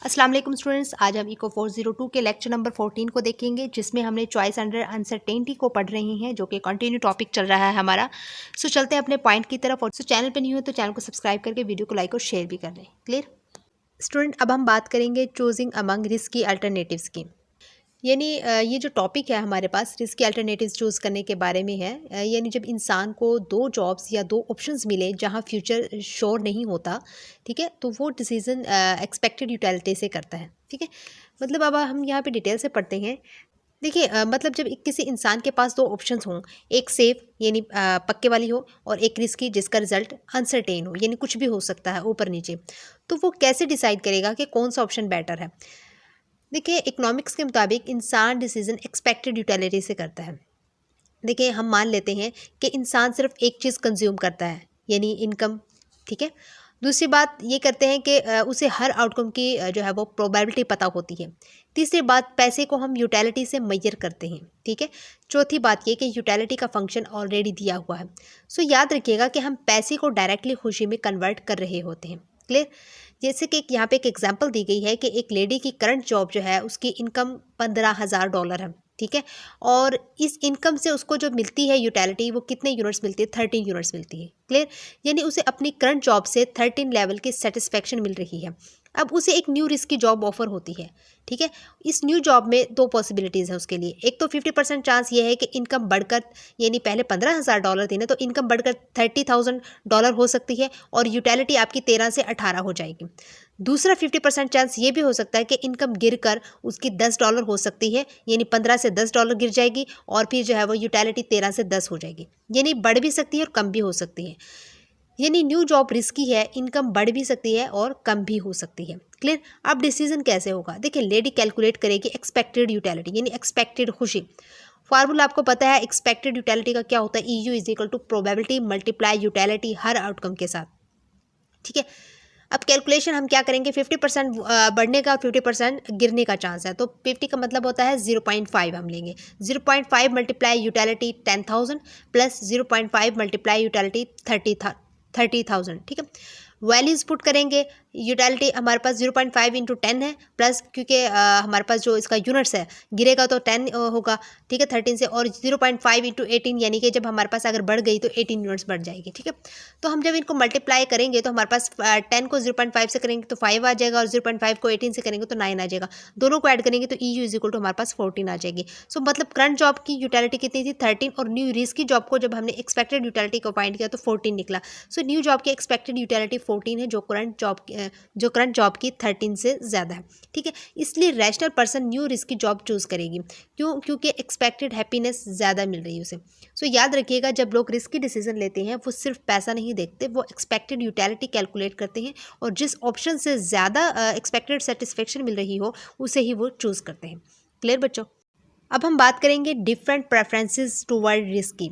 अस्सलाम वालेकुम स्टूडेंट्स, आज हम इको 402 के लेक्चर नंबर 14 को देखेंगे, जिसमें हमने चॉइस अंडर अनसर्टेनिटी को पढ़ रहे हैं, जो कि कंटिन्यू टॉपिक चल रहा है हमारा। सो चलते हैं अपने पॉइंट की तरफ। और चैनल पे नहीं हो तो चैनल को सब्सक्राइब करके वीडियो को लाइक और शेयर भी कर दें। क्लियर स्टूडेंट, अब हम बात करेंगे चूजिंग अमंग रिस्की अल्टरनेटिव्स की। यानी ये जो टॉपिक है हमारे पास रिस्की अल्टरनेटिव्स चूज़ करने के बारे में है। यानी जब इंसान को दो जॉब्स या दो ऑप्शंस मिले जहाँ फ्यूचर श्योर नहीं होता, ठीक है, तो वो डिसीज़न एक्सपेक्टेड यूटिलिटी से करता है। ठीक है, मतलब अब हम यहाँ पे डिटेल से पढ़ते हैं। देखिए मतलब जब किसी इंसान के पास दो ऑप्शंस हों, एक सेफ यानी पक्के वाली हो और एक रिस्की जिसका रिजल्ट अनसर्टेन हो, यानी कुछ भी हो सकता है ऊपर नीचे, तो वो कैसे डिसाइड करेगा कि कौन सा ऑप्शन बेटर है। देखिए इकोनॉमिक्स के मुताबिक इंसान डिसीजन एक्सपेक्टेड यूटिलिटी से करता है। देखिए हम मान लेते हैं कि इंसान सिर्फ एक चीज़ कंज्यूम करता है, यानी इनकम। ठीक है, दूसरी बात ये करते हैं कि उसे हर आउटकम की जो है वो प्रोबेबिलिटी पता होती है। तीसरी बात, पैसे को हम यूटिलिटी से मेजर करते हैं। ठीक है, चौथी बात ये कि यूटिलिटी का फंक्शन ऑलरेडी दिया हुआ है। सो याद रखिएगा कि हम पैसे को डायरेक्टली खुशी में कन्वर्ट कर रहे होते हैं। क्लियर, जैसे कि यहाँ पे एक एग्जांपल दी गई है कि एक लेडी की करंट जॉब जो है उसकी इनकम $15,000 है। ठीक है, और इस इनकम से उसको जो मिलती है यूटिलिटी, वो कितने यूनिट्स मिलती है? 13 यूनिट्स मिलती है। क्लियर, यानी उसे अपनी करंट जॉब से 13 लेवल की सेटिस्फेक्शन मिल रही है। अब उसे एक न्यू रिस्क की जॉब ऑफर होती है। ठीक है, इस न्यू जॉब में दो पॉसिबिलिटीज़ है उसके लिए। एक तो 50% चांस ये है कि इनकम बढ़कर, यानी पहले $15,000 थी ना, तो इनकम बढ़कर $30,000 हो सकती है और यूटिलिटी आपकी 13 से 18 हो जाएगी। दूसरा 50% चांस ये भी हो सकता है कि इनकम गिरकर उसकी $10 हो सकती है, यानी 15 से $10 गिर जाएगी और फिर जो है वो यूटिलिटी 13 से 10 हो जाएगी। यानी बढ़ भी सकती है और कम भी हो सकती है। यानी न्यू जॉब रिस्की है, इनकम बढ़ भी सकती है और कम भी हो सकती है। क्लियर, अब डिसीजन कैसे होगा? देखिए लेडी कैलकुलेट करेगी एक्सपेक्टेड यूटिलिटी, यानी एक्सपेक्टेड खुशी। फार्मूला आपको पता है एक्सपेक्टेड यूटिलिटी का क्या होता है? EU is equal to probability multiply utility हर आउटकम के साथ। ठीक है, अब कैलकुलेशन हम क्या करेंगे? 50% बढ़ने का, 50% गिरने का चांस है, तो 50 का मतलब होता है 0.5 हम लेंगे। 0.5 multiply utility 10,000 plus 0.5 multiply utility 30,000। ठीक है, वैल्यूज पुट करेंगे। यूटिलिटी हमारे पास 0.5 इंटू 10 है, प्लस क्योंकि हमारे पास जो इसका यूनिट्स है गिरेगा तो 10 होगा। ठीक है, 13 से, और 0.5 इंटू 18, यानी कि जब हमारे पास अगर बढ़ गई तो 18 यूनिट्स बढ़ जाएगी। ठीक है, तो हम जब इनको मल्टीप्लाई करेंगे तो हमारे पास 10 को 0.5 से करेंगे तो 5 आ जाएगा, और 0.5 को 18 से करेंगे तो 9 आ जाएगा। दोनों को ऐड करेंगे तो EU इज इक्वल टू हमारे पास 14 आ जाएगी। सो मतलब करंट जॉब की यूटिलिटी कितनी थी? 13, और न्यू रिस्क की जॉब को जब हमने एक्सपेक्टेड यूटिलिटी को फाइंड किया तो 14 निकला। सो न्यू जॉब की एक्सपेक्टेड यूटिलिटी 14 है, जो करंट जॉब की 13 से ज़्यादा है। ठीक है, इसलिए रैशनल पर्सन न्यू रिस्क की जॉब चूज़ करेगी। क्यों? क्योंकि एक्सपेक्टेड हैप्पीनेस ज़्यादा मिल रही है उसे। सो याद रखिएगा, जब लोग रिस्की डिसीजन लेते हैं वो सिर्फ पैसा नहीं देखते, वो एक्सपेक्टेड यूटिलिटी कैलकुलेट करते हैं और जिस ऑप्शन से ज़्यादा एक्सपेक्टेड सेटिस्फेक्शन मिल रही हो उसे ही वो चूज़ करते हैं। क्लियर बच्चों, अब हम बात करेंगे डिफरेंट प्रेफरेंसेस टूवर्ड रिस्क की।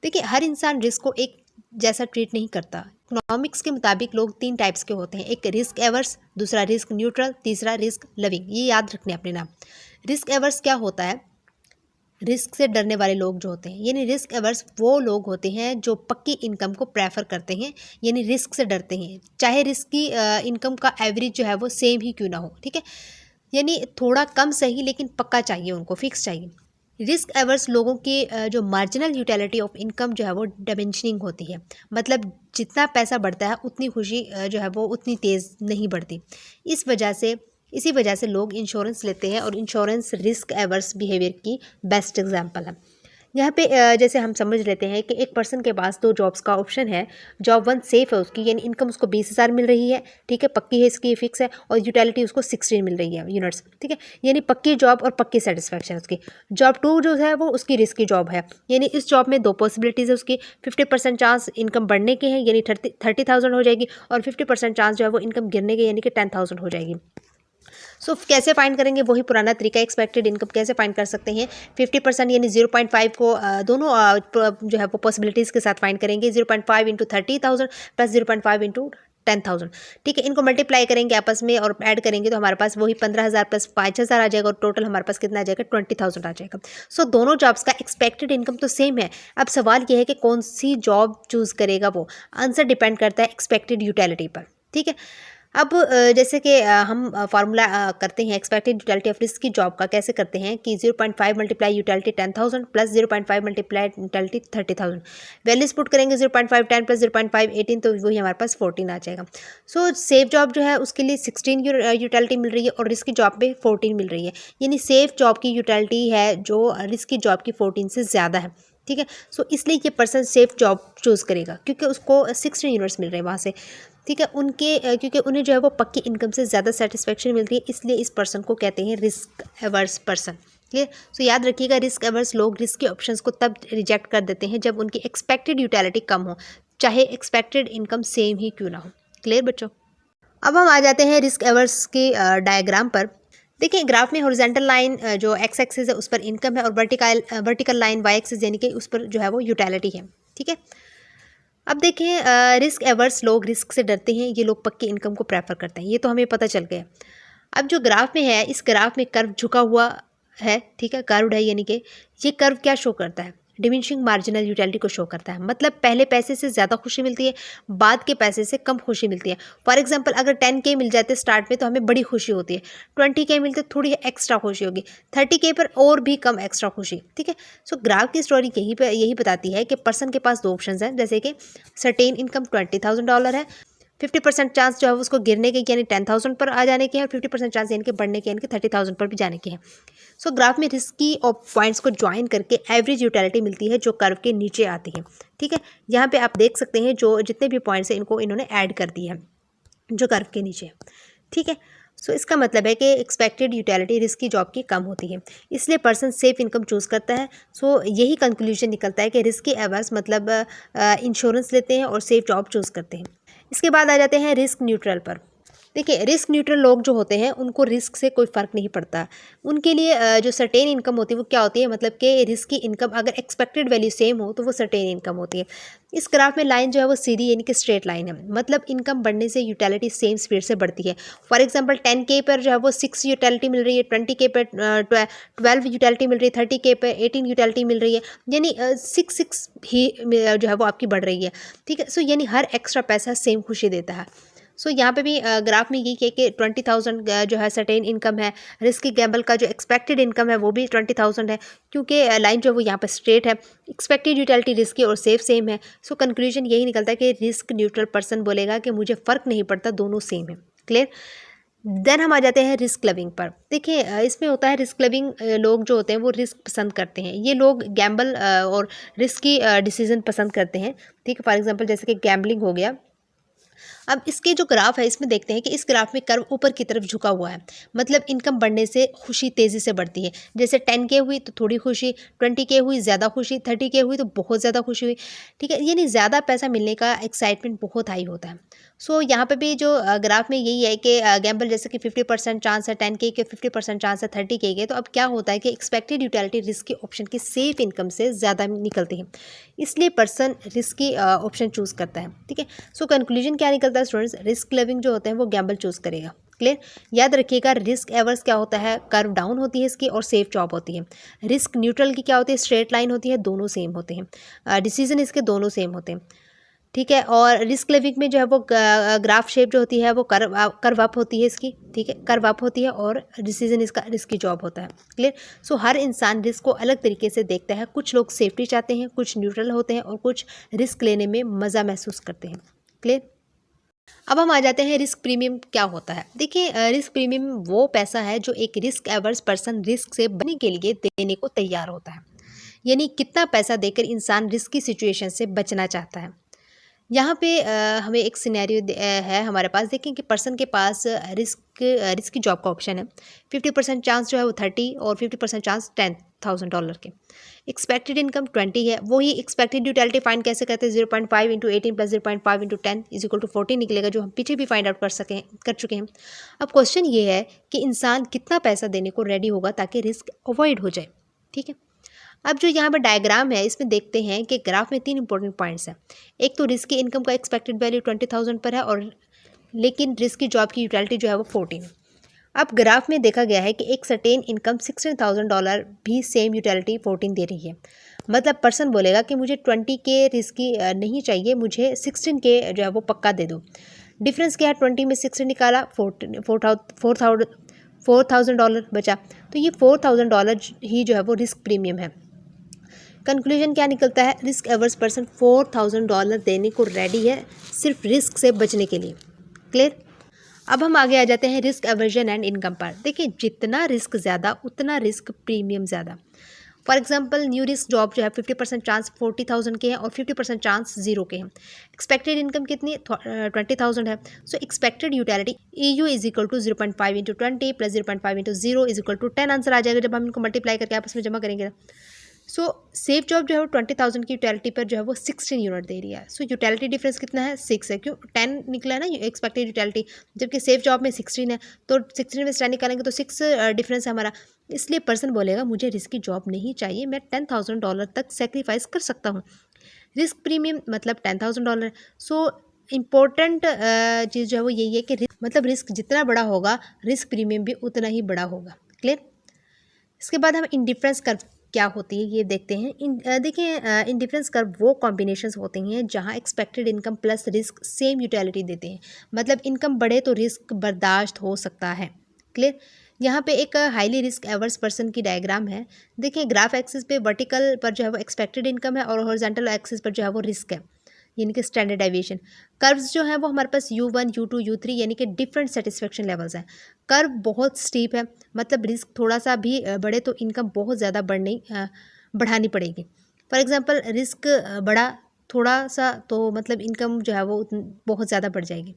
देखिए हर इंसान रिस्क को एक जैसा ट्रीट नहीं करता। इकोनॉमिक्स के मुताबिक लोग 3 टाइप्स के होते हैं, एक रिस्क एवर्स, दूसरा रिस्क न्यूट्रल, तीसरा रिस्क लविंग। ये याद रखने अपने नाम। रिस्क एवर्स क्या होता है? रिस्क से डरने वाले लोग जो होते हैं, यानी रिस्क एवर्स वो लोग होते हैं जो पक्की इनकम को प्रेफर करते हैं, यानी रिस्क से डरते हैं, चाहे रिस्क की इनकम का एवरेज जो है वो सेम ही क्यों ना हो। ठीक है, यानी थोड़ा कम सही लेकिन पक्का चाहिए, उनको फिक्स चाहिए। रिस्क एवर्स लोगों की जो मार्जिनल यूटिलिटी ऑफ इनकम जो है वो डिमेंशनिंग होती है, मतलब जितना पैसा बढ़ता है उतनी खुशी जो है वो उतनी तेज़ नहीं बढ़ती। इसी वजह से लोग इंश्योरेंस लेते हैं, और इंश्योरेंस रिस्क एवर्स बिहेवियर की बेस्ट एग्जांपल है। यहाँ पे जैसे हम समझ लेते हैं कि एक पर्सन के पास 2 जॉब्स का ऑप्शन है। जॉब 1 सेफ है उसकी, यानी इनकम उसको 20,000 मिल रही है। ठीक है, पक्की है, इसकी फिक्स है, और यूटिलिटी उसको 16 मिल रही है यूनिट्स। ठीक है, यानी पक्की जॉब और पक्की सेटिस्फेक्शन उसकी। जॉब 2 जो है वो उसकी रिस्की जॉब है, यानी इस जॉब में 2 पॉसिबिलिटीज़ है उसकी। 50% चांस इनकम बढ़ने के हैं, यानी 30,000 हो जाएगी, और 50% चांस जो है वो इनकम गिरने के, यानी कि 10,000 हो जाएगी। सो कैसे फाइंड करेंगे? वही पुराना तरीका, एक्सपेक्टेड इनकम कैसे फाइंड कर सकते हैं? 50% यानी 0.5 को दोनों जो है वो पॉसिबिलिटीज़ के साथ फाइंड करेंगे। 0.5 इंटू 30,000 प्लस 0.5 इंटू 10,000। ठीक है, इनको मल्टीप्लाई करेंगे आपस में और ऐड करेंगे तो हमारे पास वही 15,000 प्लस 5,000 आ जाएगा, और टोटल हमारे पास कितना आ जाएगा? 20,000 आ जाएगा। सो दोनों जॉब्स का एक्सपेक्टेड इनकम तो सेम है। अब सवाल यह है कि कौन सी जॉब चूज़ करेगा वो। आंसर डिपेंड करता है एक्सपेक्टेड यूटिलिटी पर। ठीक है, अब जैसे कि हम फार्मूला करते हैं एक्सपेक्टेड यूटिलिटी ऑफ रिस्क की जॉब का, कैसे करते हैं कि 0.5 multiply utility 10,000 plus 0.5 multiply utility 30,000, values put करेंगे 0.5 10 प्लस 0.5 18, तो वही हमारे पास 14 आ जाएगा। सो सेफ जॉब जो है उसके लिए 16 यूटिलिटी मिल रही है और रिस्क की जॉब पे 14 मिल रही है, यानी सेफ जॉब की यूटिलिटी है जो रिस्क की जॉब की 14 से ज़्यादा है। ठीक है, सो इसलिए ये पर्सन सेफ जॉब चूज़ करेगा क्योंकि उसको 16 यूनिट्स मिल रहे हैं वहाँ से। ठीक है, क्योंकि उन्हें जो है वो पक्की इनकम से ज़्यादा सेटिस्फेक्शन मिलती है, इसलिए इस पर्सन को कहते हैं रिस्क एवर्स पर्सन। क्लियर? सो याद रखिएगा, रिस्क एवर्स लोग रिस्क के ऑप्शंस को तब रिजेक्ट कर देते हैं जब उनकी एक्सपेक्टेड यूटिलिटी कम हो, चाहे एक्सपेक्टेड इनकम सेम ही क्यों ना हो। क्लियर बच्चों? अब हम आ जाते हैं रिस्क एवर्स के डायग्राम पर। देखिए ग्राफ में हॉरिजॉन्टल लाइन जो एक्स एक्सिस है उस पर इनकम है और वर्टिकल लाइन वाई एक्सिस यानी कि उस पर जो है वो यूटिलिटी है। ठीक है, अब देखें रिस्क एवर्स लोग रिस्क से डरते हैं, ये लोग पक्की इनकम को प्रेफर करते हैं, ये तो हमें पता चल गया। अब जो ग्राफ में है, इस ग्राफ में कर्व झुका हुआ है। ठीक है, कर्व्ड है, यानी कि ये कर्व क्या शो करता है? डिमिनिशिंग मार्जिनल यूटिलिटी को शो करता है, मतलब पहले पैसे से ज़्यादा खुशी मिलती है, बाद के पैसे से कम खुशी मिलती है। फॉर एग्जांपल अगर 10K मिल जाते स्टार्ट में तो हमें बड़ी खुशी होती है, 20K मिलते थोड़ी एक्स्ट्रा खुशी होगी, 30K पर और भी कम एक्स्ट्रा खुशी। ठीक है, सो ग्राफ की स्टोरी यही बताती है कि पर्सन के पास दो ऑप्शन हैं, जैसे कि सर्टेन इनकम $20,000 है, 50% चांस जो है उसको गिरने के यानी 10,000 पर आ जाने के हैं और 50% चांस यानी कि बढ़ने के यानी कि 30,000 पर भी जाने के हैं। सो ग्राफ में रिस्की और पॉइंट्स को ज्वाइन करके एवरेज यूटिलिटी मिलती है जो कर्व के नीचे आती है। ठीक है, यहाँ पे आप देख सकते हैं जो जितने भी पॉइंट्स हैं इनको इन्होंने ऐड कर दिया है जो कर्व के नीचे। ठीक है, सो इसका मतलब है कि एक्सपेक्टेड यूटिलिटी रिस्क की जॉब की कम होती है, इसलिए पर्सन सेफ इनकम चूज़ करता है। सो यही कंक्लूजन निकलता है कि रिस्की एवर्स मतलब इंश्योरेंस लेते हैं और सेफ जॉब चूज़ करते हैं। इसके बाद आ जाते हैं रिस्क न्यूट्रल पर। देखिए रिस्क न्यूट्रल लोग जो होते हैं उनको रिस्क से कोई फ़र्क नहीं पड़ता, उनके लिए जो सर्टेन इनकम होती है वो क्या होती है, मतलब कि रिस्क की इनकम अगर एक्सपेक्टेड वैल्यू सेम हो तो वो सर्टेन इनकम होती है। इस ग्राफ में लाइन जो है वो सीधी यानी कि स्ट्रेट लाइन है, मतलब इनकम बढ़ने से यूटिलिटी सेम स्पीड से बढ़ती है। फॉर एग्जांपल 10K पर जो है वो 6 यूटिलिटी मिल रही है, 20K पर 12 यूटिलिटी मिल रही है, 30K पर 18 यूटिलिटी मिल रही है, यानी 6 ही जो है वो आपकी बढ़ रही है। ठीक है, सो यानी हर एक्स्ट्रा पैसा सेम खुशी देता है। सो यहाँ पे भी ग्राफ में यही है कि 20,000 जो है सर्टेन इनकम है, रिस्की गैम्बल का जो एक्सपेक्टेड इनकम है वो भी 20,000 है, क्योंकि लाइन जो है वो यहाँ पर स्ट्रेट है। एक्सपेक्टेड यूटिलिटी रिस्की और सेफ सेम है। सो कंक्लूजन यही निकलता है कि रिस्क न्यूट्रल पर्सन बोलेगा कि मुझे फ़र्क नहीं पड़ता, दोनों सेम है। क्लियर? देन हम आ जाते हैं रिस्क लविंग पर। देखिए इसमें होता है रिस्क लविंग लोग जो होते हैं वो रिस्क पसंद करते हैं, ये लोग गैम्बल और रिस्की डिसीजन पसंद करते हैं। ठीक है, फॉर एग्जांपल जैसे कि गैम्बलिंग हो गया। अब इसके जो ग्राफ है इसमें देखते हैं कि इस ग्राफ में कर्व ऊपर की तरफ झुका हुआ है, मतलब इनकम बढ़ने से खुशी तेज़ी से बढ़ती है। जैसे 10K हुई तो थोड़ी खुशी, 20K हुई ज़्यादा खुशी, 30K हुई तो बहुत ज़्यादा खुशी हुई। ठीक है, यानी ज़्यादा पैसा मिलने का एक्साइटमेंट बहुत हाई होता है। सो यहाँ पे भी जो ग्राफ में यही है कि गैम्बल जैसे कि 50% चांस है 10K के, 50% चांस है 30K के, तो अब क्या होता है कि एक्सपेक्टेड यूटिलिटी रिस्क की ऑप्शन की सेफ इनकम से ज़्यादा निकलती है, इसलिए पर्सन रिस्क की ऑप्शन चूज़ करता है। ठीक है, सो कंक्लूजन क्या निकलता है स्टूडेंट्स, रिस्क लविंग जो होते हैं वो गैम्बल चूज़ करेगा। क्लियर? याद रखिएगा रिस्क एवर्स क्या होता है, कर्व डाउन होती है इसकी और सेफ जॉब होती है। रिस्क न्यूट्रल की क्या होती है, स्ट्रेट लाइन होती है, दोनों सेम होते हैं, डिसीजन इसके दोनों सेम होते हैं। ठीक है, और रिस्क लिविंग में जो है वो ग्राफ शेप जो होती है वो कर्व अप होती है इसकी। ठीक है, कर्व अप होती है और डिसीजन इसका रिस्क की जॉब होता है। क्लियर? सो हर इंसान रिस्क को अलग तरीके से देखता है, कुछ लोग सेफ्टी चाहते हैं, कुछ न्यूट्रल होते हैं और कुछ रिस्क लेने में मज़ा महसूस करते हैं। क्लियर? अब हम आ जाते हैं रिस्क प्रीमियम क्या होता है। देखिए रिस्क प्रीमियम वो पैसा है जो एक रिस्क एवर्स पर्सन रिस्क से बचने के लिए देने को तैयार होता है, यानी कितना पैसा देकर इंसान रिस्की सिचुएशन से बचना चाहता है। यहाँ पे हमें एक सिनेरियो है हमारे पास। देखें कि पर्सन के पास रिस्क की जॉब का ऑप्शन है, 50% चांस जो है वो 30 और 50% चांस $10,000 के। एक्सपेक्टेड इनकम 20 है, वही एक्सपेक्टेड यूटिलिटी फाइंड कैसे करते हैं, 0.5 into 18 plus 0.5 into 10 is equal to 14 निकलेगा, जो हम पीछे भी फाइंड आउट कर चुके हैं। अब क्वेश्चन ये है कि इंसान कितना पैसा देने को रेडी होगा ताकि रिस्क अवॉइड हो जाए। ठीक है, अब जो यहाँ पर डायग्राम है इसमें देखते हैं कि ग्राफ में 3 इंपॉर्टेंट पॉइंट्स हैं। एक तो रिस्क की इनकम का एक्सपेक्टेड वैल्यू 20,000 पर है, और लेकिन रिस्क की जॉब की यूटिलिटी जो है वो 14 है। अब ग्राफ में देखा गया है कि एक सर्टेन इनकम $16,000 भी सेम यूटिलिटी 14 दे रही है, मतलब पर्सन बोलेगा कि मुझे 20K रिस्क की नहीं चाहिए, मुझे 16K जो है वो पक्का दे दो। डिफरेंस क्या है, 20 में 60 निकाला, $4,000 बचा, तो ये $4,000 ही जो है वो रिस्क प्रीमियम है। कंक्लूजन क्या निकलता है, रिस्क एवर्स पर्सन $4,000 देने को रेडी है सिर्फ रिस्क से बचने के लिए। क्लियर। अब हम आगे आ जाते हैं रिस्क एवर्जन एंड इनकम पर। देखिए जितना रिस्क ज़्यादा उतना रिस्क प्रीमियम ज़्यादा। For example new risk job जो है 50% चांस 40,000 के हैं और 50% चांस 0 के हैं। एक्सपेक्टेड इनकम कितनी 20,000 है। So expected utility EU is equal to 0.5 into 20 plus 0.5 into 0 is equal to 10 answer आ जाएगा जब हम इनको मल्टीप्लाई करके आपस में जमा करेंगे। सो सेफ जॉब जो है वो 20,000 की यूटिलिटी पर जो है वो 16 यूनिट दे रही है। सो यूटिलिटी डिफरेंस कितना है 6 है, क्यों 10 निकला है ना एक्सपेक्टेड यूटिलिटी, जबकि सेफ जॉब में 16 है, तो 16 में 10 निकालेंगे तो 6 डिफरेंस है हमारा। इसलिए पर्सन बोलेगा मुझे रिस्क की जॉब नहीं चाहिए, मैं $10,000 तक सेक्रीफाइस कर सकता हूँ। रिस्क प्रीमियम मतलब $10,000। सो इम्पोर्टेंट चीज़ जो है वो यही है कि मतलब रिस्क जितना बड़ा होगा रिस्क प्रीमियम भी उतना ही बड़ा होगा। क्लियर। इसके बाद हम इंडिफरेंस कर्व क्या होती है ये देखते हैं। देखिए इंडिफरेंस कर्व वो कॉम्बिनेशंस होते हैं जहां expected income plus risk same utility देते हैं, मतलब इनकम बढ़े तो रिस्क बर्दाश्त हो सकता है। क्लियर। यहाँ पे एक हाईली रिस्क एवर्स पर्सन की डायग्राम है। देखिए ग्राफ एक्सिस पे वर्टिकल पर जो है वो एक्सपेक्टेड इनकम है और हॉरिजॉन्टल एक्सिस पर जो है वो रिस्क है, यानी कि स्टैंडर्ड डेविएशन। कर्व्स जो है वो हमारे पास U1 U2 U3 यानी कि डिफरेंट सेटिस्फेक्शन लेवल्स हैं। कर्व बहुत स्टीप है, मतलब रिस्क थोड़ा सा भी बढ़े तो इनकम बहुत ज़्यादा बढ़ानी पड़ेगी। फॉर एग्जांपल रिस्क बढ़ा थोड़ा सा तो मतलब इनकम जो है वो बहुत ज़्यादा बढ़ जाएगी।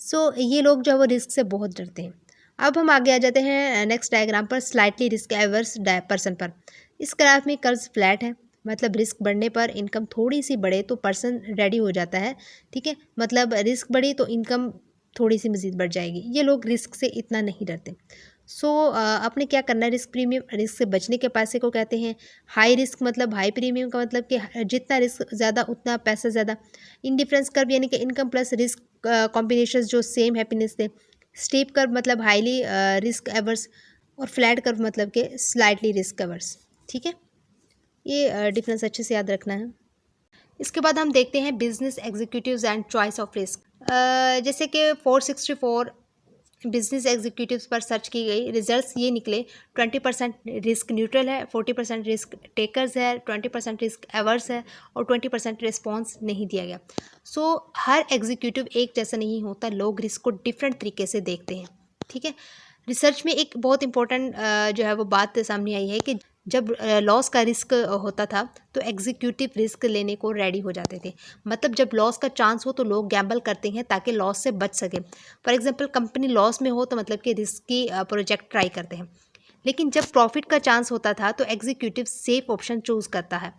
सो ये लोग जो है वो रिस्क से बहुत डरते हैं। अब हम आगे आ जाते हैं नेक्स्ट डायग्राम पर, स्लाइटली रिस्क एवर्स पर्सन पर। इस ग्राफ में कर्व फ्लैट है, मतलब रिस्क बढ़ने पर इनकम थोड़ी सी बढ़े तो पर्सन रेडी हो जाता है। ठीक है, मतलब रिस्क बढ़ी तो इनकम थोड़ी सी मज़ीद बढ़ जाएगी। ये लोग रिस्क से इतना नहीं डरते। सो आपने क्या करना है, रिस्क प्रीमियम रिस्क से बचने के पैसे को कहते हैं हाई रिस्क, मतलब हाई प्रीमियम का मतलब कि जितना रिस्क ज़्यादा उतना पैसा ज़्यादा। इंडिफरेंस कर्व यानी कि इनकम प्लस रिस्क कॉम्बिनेशन जो सेम हैप्पीनेस दे। स्टीप कर्व मतलब हाईली रिस्क एवर्स और फ्लैट कर्व मतलब कि स्लाइटली रिस्क एवर्स। ठीक है, ये डिफरेंस अच्छे से याद रखना है। इसके बाद हम देखते हैं business executives and choice of risk. जैसे कि 464 बिजनेस एग्जीक्यूटिव्स पर सर्च की गई, रिजल्ट्स ये निकले 20% रिस्क न्यूट्रल है, 40% रिस्क टेकर्स है, 20% रिस्क एवर्स है और 20% रिस्पॉन्स नहीं दिया गया। सो हर एग्जीक्यूटिव एक जैसा नहीं होता, लोग रिस्क को डिफरेंट तरीके से देखते हैं। ठीक है, रिसर्च में एक बहुत इंपॉर्टेंट जो है वो बात सामने आई है कि जब लॉस का रिस्क होता था तो एग्जीक्यूटिव रिस्क लेने को रेडी हो जाते थे, मतलब जब लॉस का चांस हो तो लोग गैम्बल करते हैं ताकि लॉस से बच सके। फॉर एग्जांपल कंपनी लॉस में हो तो मतलब कि रिस्की प्रोजेक्ट ट्राई करते हैं, लेकिन जब प्रॉफिट का चांस होता था तो एग्जीक्यूटिव सेफ ऑप्शन चूज़ करता है,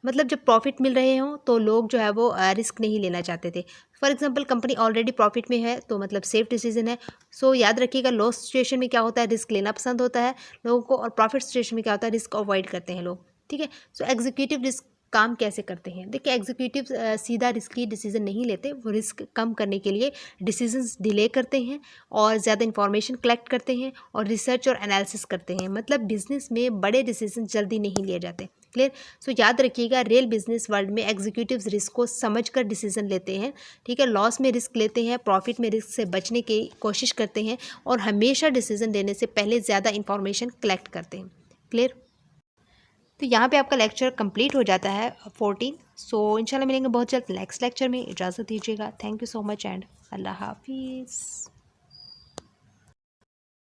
मतलब जब प्रॉफिट मिल रहे हों तो लोग जो है वो रिस्क नहीं लेना चाहते थे। For example company already profit में है तो मतलब सेफ डिसीजन है। सो याद रखिएगा लॉस सिचुएशन में क्या होता है, रिस्क लेना पसंद होता है लोगों को, और प्रॉफिट सिचुएशन में क्या होता है, रिस्क अवॉइड करते हैं लोग। ठीक है, सो एग्जीक्यूटिव रिस्क काम कैसे करते हैं, देखिए एग्जीक्यूटिव सीधा रिस्की डिसीजन नहीं लेते, वो रिस्क कम करने के लिए डिसीजंस डिले करते हैं और ज़्यादा इंफॉर्मेशन कलेक्ट करते हैं और रिसर्च और एनालिसिस करते हैं, मतलब बिजनेस में बड़े डिसीजन जल्दी नहीं लिए जाते। क्लियर। सो याद रखिएगा रियल बिजनेस वर्ल्ड में एग्जीक्यूटिव्स रिस्क को समझकर डिसीजन लेते हैं। ठीक है, लॉस में रिस्क लेते हैं, प्रॉफिट में रिस्क से बचने की कोशिश करते हैं और हमेशा डिसीजन लेने से पहले ज़्यादा इंफॉर्मेशन कलेक्ट करते हैं। क्लियर। तो यहाँ पे आपका लेक्चर कंप्लीट हो जाता है 14। सो इंशाल्लाह मिलेंगे बहुत जल्द नेक्स्ट लेक्चर में। इजाज़त दीजिएगा। Thank you so much and अल्लाह हाफिज़।